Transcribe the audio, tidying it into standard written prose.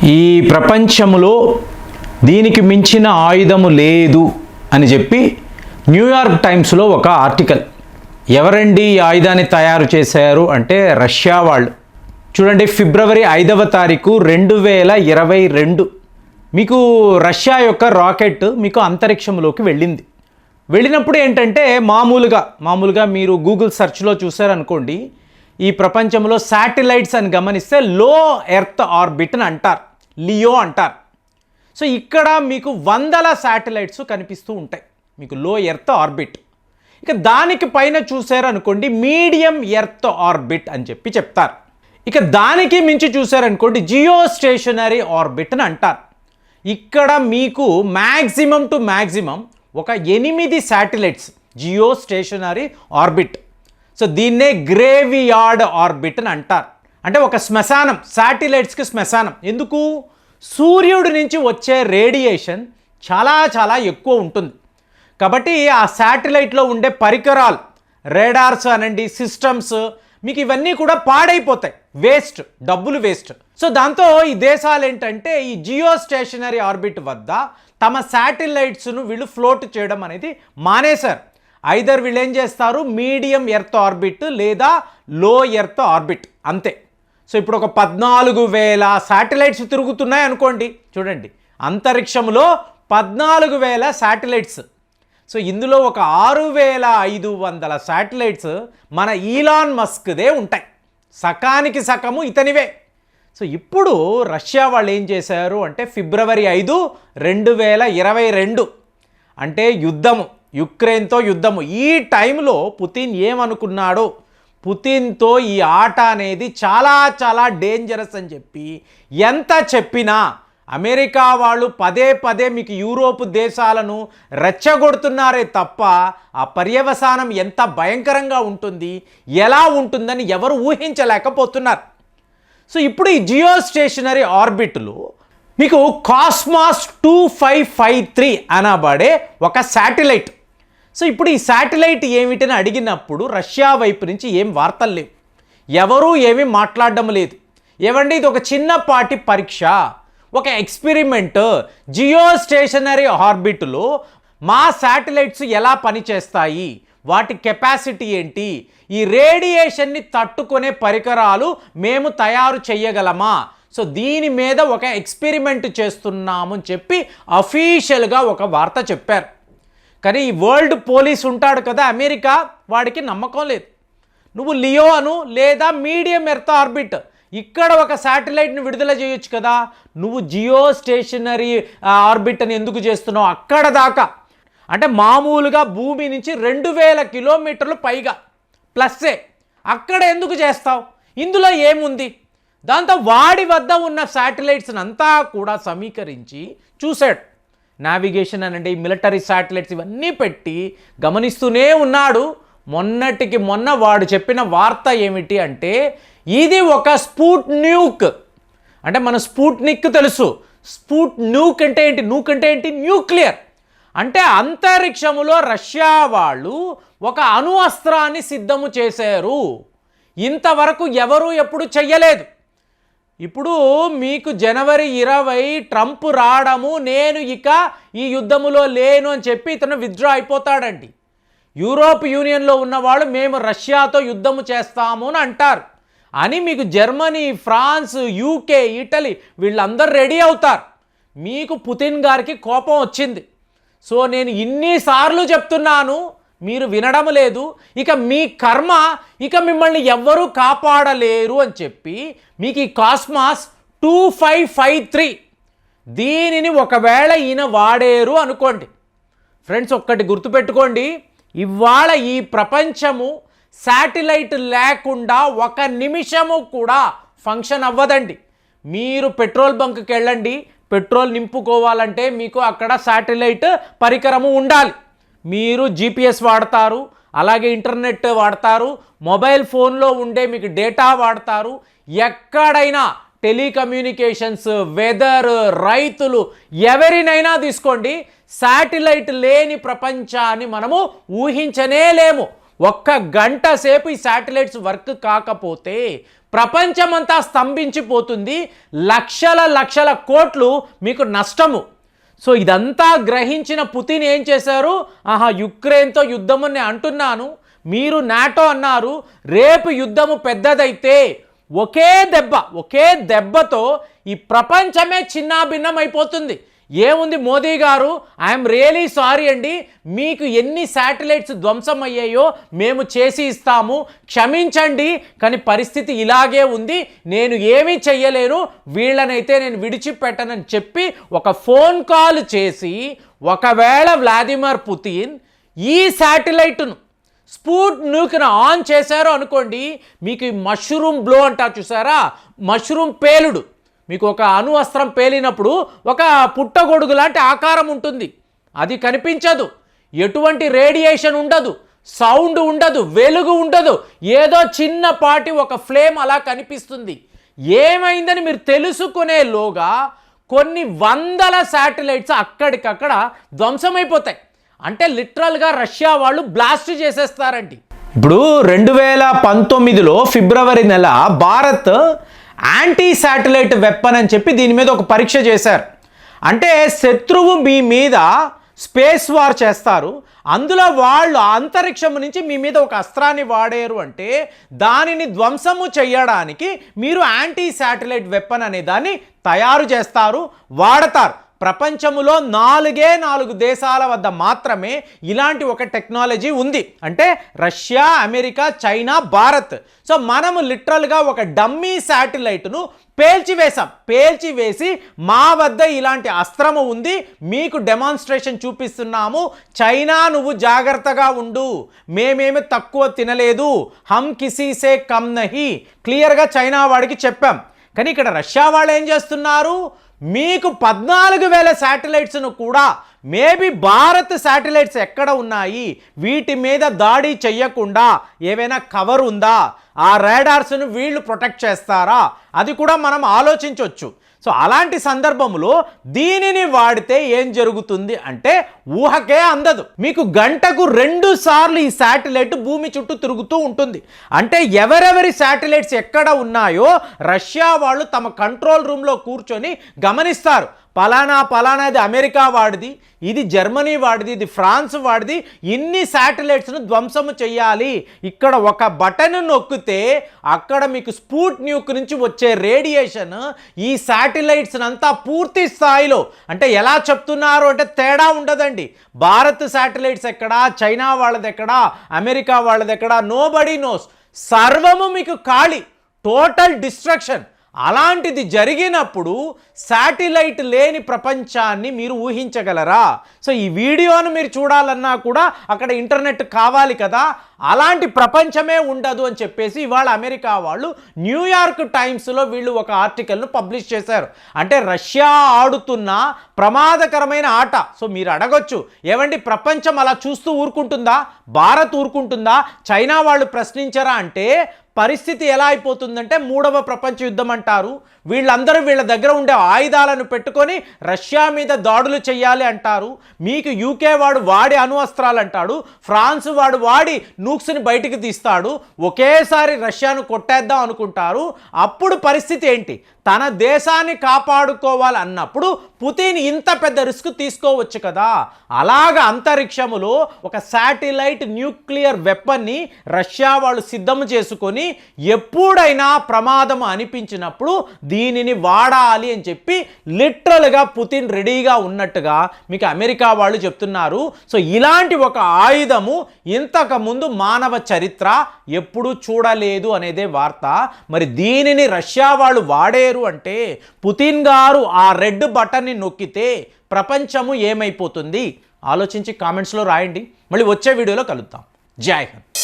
ఈ ప్రపంచంలో దీనికి మించిన ఆయుధము లేదు అని చెప్పి న్యూయార్క్ టైమ్స్లో ఒక ఆర్టికల్. ఎవరండి ఈ ఆయుధాన్ని తయారు చేశారు అంటే రష్యా వాళ్ళు. చూడండి, ఫిబ్రవరి 5వ తారీఖు 2022 మీకు రష్యా యొక్క రాకెట్ మీకు అంతరిక్షంలోకి వెళ్ళినప్పుడు ఏంటంటే మామూలుగా మీరు గూగుల్ సెర్చ్లో చూసారనుకోండి, ఈ ప్రపంచంలో శాటిలైట్స్ అని గమనిస్తే లో ఎర్త్ ఆర్బిట్ అని అంటారు, లియో అంటారు. సో ఇక్కడ మీకు వందల శాటిలైట్స్ కనిపిస్తూ ఉంటాయి, మీకు లో ఎర్త్ ఆర్బిట్. ఇక దానికి పైన చూసారనుకోండి మీడియం ఎర్త్ ఆర్బిట్ అని చెప్తారు. ఇక దానికి మించి చూసారనుకోండి జియో స్టేషనరీ ఆర్బిట్ అని అంటారు. ఇక్కడ మీకు మ్యాక్సిమం టు మ్యాక్సిమం ఒక 8 satellites geostationary orbit. So దీన్నే గ్రేవియార్డ్ ఆర్బిట్ అని అంటారు. అంటే ఒక శ్మశానం, శాటిలైట్స్కి శ్మశానం. ఎందుకు? సూర్యుడి నుంచి వచ్చే రేడియేషన్ చాలా ఎక్కువ ఉంటుంది కాబట్టి ఆ శాటిలైట్లో ఉండే పరికరాలు, రేడార్స్ అనండి, సిస్టమ్స్, మీకు ఇవన్నీ కూడా పాడైపోతాయి, వేస్ట్, డబ్బులు వేస్ట్. సో దాంతో ఈ దేశాలు ఏంటంటే ఈ జియో స్టేషనరీ ఆర్బిట్ వద్ద తమ శాటిలైట్స్ను వీళ్ళు ఫ్లోట్ చేయడం అనేది మానేశారు. ఐదర్ వీళ్ళు ఏం చేస్తారు, మీడియం ఎర్త్ ఆర్బిట్ లేదా లో ఎర్త్ ఆర్బిట్, అంతే. సో ఇప్పుడు ఒక 14,000 శాటిలైట్స్ తిరుగుతున్నాయి అనుకోండి. చూడండి, అంతరిక్షంలో 14,000 శాటిలైట్స్. సో ఇందులో ఒక 6,500 శాటిలైట్స్ మన ఈలాన్ మస్క్దే ఉంటాయి, సకానికి సగము ఇతనివే. సో ఇప్పుడు రష్యా వాళ్ళు ఏం చేశారు అంటే ఫిబ్రవరి 5, 2022 అంటే యుద్ధము, యుక్రెయిన్తో యుద్ధము. ఈ టైంలో పుతిన్ ఏమనుకున్నాడో, పుతిన్తో ఈ ఆట అనేది చాలా డేంజరస్ అని చెప్పి ఎంత చెప్పినా అమెరికా వాళ్ళు పదే మీకు యూరోప్ దేశాలను రెచ్చగొడుతున్నారే తప్ప ఆ పర్యవసానం ఎంత భయంకరంగా ఉంటుంది, ఎలా ఉంటుందని ఎవరు ఊహించలేకపోతున్నారు. సో ఇప్పుడు ఈ జియో స్టేషనరీ ఆర్బిట్లో మీకు కాస్మాస్ 2553 అనబడే ఒక శాటిలైట్. సో ఇప్పుడు ఈ శాటిలైట్ ఏమిటని అడిగినప్పుడు రష్యా వైపు నుంచి ఏం వార్తలు లేవు, ఎవరూ ఏమీ మాట్లాడడం లేదు. ఏమండి, ఇది ఒక చిన్నపాటి పరీక్ష, ఒక ఎక్స్పెరిమెంట్. జియో స్టేషనరీ ఆర్బిట్లో మా శాటిలైట్స్ ఎలా పనిచేస్తాయి, వాటి కెపాసిటీ ఏంటి, ఈ రేడియేషన్ని తట్టుకునే పరికరాలు మేము తయారు చేయగలమా, సో దీని మీద ఒక ఎక్స్పెరిమెంట్ చేస్తున్నాము అని చెప్పి అఫీషియల్గా ఒక వార్త చెప్పారు. కానీ ఈ వరల్డ్ పోలీస్ ఉంటాడు కదా అమెరికా, వాడికి నమ్మకం లేదు. నువ్వు లియో అను లేదా మీడియం ఎర్త్ ఆర్బిట్, ఇక్కడ ఒక శాటిలైట్ని విడుదల చేయొచ్చు కదా, నువ్వు జియో స్టేషనరీ ఆర్బిట్ అని ఎందుకు చేస్తున్నావు అక్కడ దాకా? అంటే మామూలుగా భూమి నుంచి 2000 కిలోమీటర్లు పైగా ప్లస్సే, అక్కడ ఎందుకు చేస్తావు? ఇందులో ఏముంది? దాంతో వాడి వద్ద ఉన్న శాటిలైట్స్ని అంతా కూడా సమీకరించి చూశాడు. నావిగేషన్ అనండి, మిలిటరీ శాటిలైట్స్ ఇవన్నీ పెట్టి గమనిస్తూనే ఉన్నాడు. మొన్నటికి మొన్న వాడు చెప్పిన వార్త ఏమిటి అంటే ఇది ఒక స్పుట్నిక్. అంటే మన స్పుట్నిక్ తెలుసు, స్పుట్నిక్ అంటే ఏంటి? నూక్ అంటే ఏంటి? న్యూక్లియర్. అంటే అంతరిక్షములో రష్యా వాళ్ళు ఒక అణు అస్త్రాన్ని సిద్ధము చేశారు. ఇంతవరకు ఎవరు ఎప్పుడు చెయ్యలేదు. ఇప్పుడు మీకు జనవరి 20 ట్రంప్ రావడము, నేను ఇక ఈ యుద్ధములో లేను అని చెప్పి ఇతను విత్డ్రా అయిపోతాడండి. యూరోప్ యూనియన్లో ఉన్నవాళ్ళు మేము రష్యాతో యుద్ధము చేస్తాము అని అంటారు అని మీకు జర్మనీ, ఫ్రాన్స్, యూకే, ఇటలీ వీళ్ళందరూ రెడీ అవుతారు. మీకు పుతిన్ గారికి కోపం వచ్చింది. సో నేను ఇన్నిసార్లు చెప్తున్నాను, మీరు వినడం లేదు, ఇక మీ కర్మ, ఇక మిమ్మల్ని ఎవ్వరూ కాపాడలేరు అని చెప్పి మీకు ఈ కాస్మాస్ 2553 దీనిని ఒకవేళ ఈయన వాడేరు అనుకోండి. ఫ్రెండ్స్, ఒక్కటి గుర్తుపెట్టుకోండి, ఇవాళ ఈ ప్రపంచము శాటిలైట్ లేకుండా ఒక నిమిషము కూడా ఫంక్షన్ అవ్వదండి. మీరు పెట్రోల్ బంక్కి వెళ్ళండి, పెట్రోల్ నింపుకోవాలంటే మీకు అక్కడ శాటిలైట్ పరికరము ఉండాలి. మీరు జీపీఎస్ వాడతారు, అలాగే ఇంటర్నెట్ వాడతారు, మొబైల్ ఫోన్లో ఉండే మీకు డేటా వాడతారు. ఎక్కడైనా టెలికమ్యూనికేషన్స్, వెదర్, రైతులు, ఎవరినైనా తీసుకోండి, శాటిలైట్ లేని ప్రపంచాన్ని మనము ఊహించనేలేము. ఒక్క గంట సేపు ఈ శాటిలైట్స్ వర్క్ కాకపోతే ప్రపంచమంతా స్తంభించిపోతుంది, లక్షల కోట్లు మీకు నష్టము. సో ఇదంతా గ్రహించిన పుతిన్ ఏం చేశారు, యుక్రెయిన్తో యుద్ధముని అంటున్నాను, మీరు నాటో అన్నారు, రేపు యుద్ధము పెద్దదైతే ఒకే దెబ్బతో ఈ ప్రపంచమే చిన్నాభిన్నం అయిపోతుంది. ఏముంది మోదీ గారు, ఐఎమ్ రియలీ సారీ అండి, మీకు ఎన్ని శాటిలైట్స్ ధ్వంసం అయ్యాయో మేము చేసి ఇస్తాము, క్షమించండి, కానీ పరిస్థితి ఇలాగే ఉంది, నేను ఏమీ చెయ్యలేను, వీళ్ళనైతే నేను విడిచిపెట్టనని చెప్పి ఒక ఫోన్ కాల్ చేసి, ఒకవేళ వ్లాదిమిర్ పుతిన్ ఈ శాటిలైట్ను స్పుట్నిక్ను ఆన్ చేశారో అనుకోండి, మీకు ఈ మష్రూమ్ బ్లో అంటారు చూసారా, మష్రూమ్ పేలుడు, మీకు ఒక అణువస్త్రం పేలినప్పుడు ఒక పుట్టగొడుగు లాంటి ఆకారం ఉంటుంది, అది కనిపించదు, ఎటువంటి రేడియేషన్ ఉండదు, సౌండ్ ఉండదు, వెలుగు ఉండదు, ఏదో చిన్నపాటి ఒక ఫ్లేమ్ అలా కనిపిస్తుంది. ఏమైందని మీరు తెలుసుకునేలోగా కొన్ని వందల శాటిలైట్స్ అక్కడికక్కడ ధ్వంసమైపోతాయి. అంటే లిటరల్గా రష్యా వాళ్ళు బ్లాస్ట్ చేసేస్తారండి. ఇప్పుడు 2019లో ఫిబ్రవరి నెల భారత్ యాంటీ శాటిలైట్ వెపన్ అని చెప్పి దీని మీద ఒక పరీక్ష చేశారు. అంటే శత్రువు మీ మీద స్పేస్ వార్ చేస్తారు, అందులో వాళ్ళు అంతరిక్షం నుంచి మీ మీద ఒక అస్త్రాన్ని వాడారు అంటే దానిని ధ్వంసము చేయడానికి మీరు యాంటీ శాటిలైట్ వెపన్ అనే దాన్ని తయారు చేస్తారు, వాడతారు. ప్రపంచంలో 4 దేశాల వద్ద మాత్రమే ఇలాంటి ఒక టెక్నాలజీ ఉంది, అంటే Russia, America, China, Bharat. So మనము లిటరల్గా ఒక డమ్మీ శాటిలైట్ను పేల్చివేసి మా వద్ద ఇలాంటి అస్త్రము ఉంది, మీకు డెమాన్స్ట్రేషన్ చూపిస్తున్నాము, చైనా నువ్వు జాగ్రత్తగా ఉండు, మేమేమి తక్కువ తినలేదు, హమ్ కిసీసే కమ్ నహీ, క్లియర్గా చైనా వాడికి చెప్పాం. కానీ ఇక్కడ రష్యా వాళ్ళు ఏం చేస్తున్నారు, మీకు 14,000 శాటిలైట్స్ను కూడా మేబీ భారత్ శాటిలైట్స్ ఎక్కడ ఉన్నాయి, వీటి మీద దాడి చెయ్యకుండా ఏవైనా కవర్ ఉందా, ఆ రాడార్స్ను వీళ్ళు ప్రొటెక్ట్ చేస్తారా, అది కూడా మనం ఆలోచించవచ్చు. సో అలాంటి సందర్భంలో దీనిని వాడితే ఏం జరుగుతుంది అంటే ఊహకే అందదు. మీకు గంటకు 2 సార్లు ఈ శాటిలైట్ భూమి చుట్టూ తిరుగుతూ ఉంటుంది. అంటే ఎవరెవరి శాటిలైట్స్ ఎక్కడ ఉన్నాయో రష్యా వాళ్ళు తమ కంట్రోల్ రూమ్లో కూర్చొని గమనిస్తారు. పలానాది అమెరికా వాడిది, ఇది జర్మనీ వాడిది, ఇది ఫ్రాన్స్ వాడిది, ఇన్ని శాటిలైట్స్ను ధ్వంసము చేయాలి, ఇక్కడ ఒక బటన్ నొక్కితే అక్కడ మీకు స్పుట్నిక్ నుంచి వచ్చే రేడియేషన్ ఈ శాటిలైట్స్ అంతా పూర్తి స్థాయిలో, అంటే ఎలా చెప్తున్నారు అంటే తేడా ఉండదండి, భారత్ శాటిలైట్స్ ఎక్కడా, చైనా వాళ్ళది ఎక్కడా, అమెరికా వాళ్ళది ఎక్కడా, నోబడీ నోస్, సర్వము మీకు ఖాళీ, టోటల్ డిస్ట్రక్షన్. అలాంటిది జరిగినప్పుడు శాటిలైట్ లేని ప్రపంచాన్ని మీరు ఊహించగలరా? సో ఈ వీడియోను మీరు చూడాలన్నా కూడా అక్కడ ఇంటర్నెట్ కావాలి కదా, అలాంటి ప్రపంచమే ఉండదు అని చెప్పేసి ఇవాళ అమెరికా వాళ్ళు న్యూయార్క్ టైమ్స్లో వీళ్ళు ఒక ఆర్టికల్ను పబ్లిష్ చేశారు. అంటే రష్యా ఆడుతున్న ప్రమాదకరమైన ఆట. సో మీరు అడగొచ్చు, ఏమండి ప్రపంచం అలా చూస్తూ ఊరుకుంటుందా, భారత్ ఊరుకుంటుందా, చైనా వాళ్ళు ప్రశ్నించరా అంటే పరిస్థితి ఎలా అయిపోతుందంటే 3వ ప్రపంచ యుద్ధం అంటారు. వీళ్ళందరూ వీళ్ళ దగ్గర ఉండే ఆయుధాలను పెట్టుకొని రష్యా మీద దాడులు చేయాలి అంటారు. మీకు యూకే వాడు వాడి అణువస్త్రాలు అంటాడు, ఫ్రాన్స్ వాడు వాడి నూక్స్ని బయటికి తీస్తాడు, ఒకేసారి రష్యాను కొట్టేద్దాం అనుకుంటారు. అప్పుడు పరిస్థితి ఏంటి? తన దేశాన్ని కాపాడుకోవాలి అన్నప్పుడు పుతిన్ ఇంత పెద్ద రిస్క్ తీసుకోవచ్చు కదా. అలాగ అంతరిక్షములో ఒక శాటిలైట్ న్యూక్లియర్ వెపన్ని రష్యా వాళ్ళు సిద్ధం చేసుకొని ఎప్పుడైనా ప్రమాదం అనిపించినప్పుడు దీనిని వాడాలి అని చెప్పి లిటరల్గా పుతిన్ రెడీగా ఉన్నట్టుగా మీకు అమెరికా వాళ్ళు చెప్తున్నారు. సో ఇలాంటి ఒక ఆయుధము ఇంతకుముందు మానవ చరిత్ర ఎప్పుడూ చూడలేదు అనేదే వార్త. మరి దీనిని రష్యా వాళ్ళు వాడేరు అంటే పుతిన్ గారు ఆ రెడ్ బటన్ని నొక్కితే ప్రపంచము ఏమైపోతుంది? ఆలోచించి కామెంట్స్లో రాయండి. మళ్ళీ వచ్చే వీడియోలో కలుద్దాం. జై హింద్.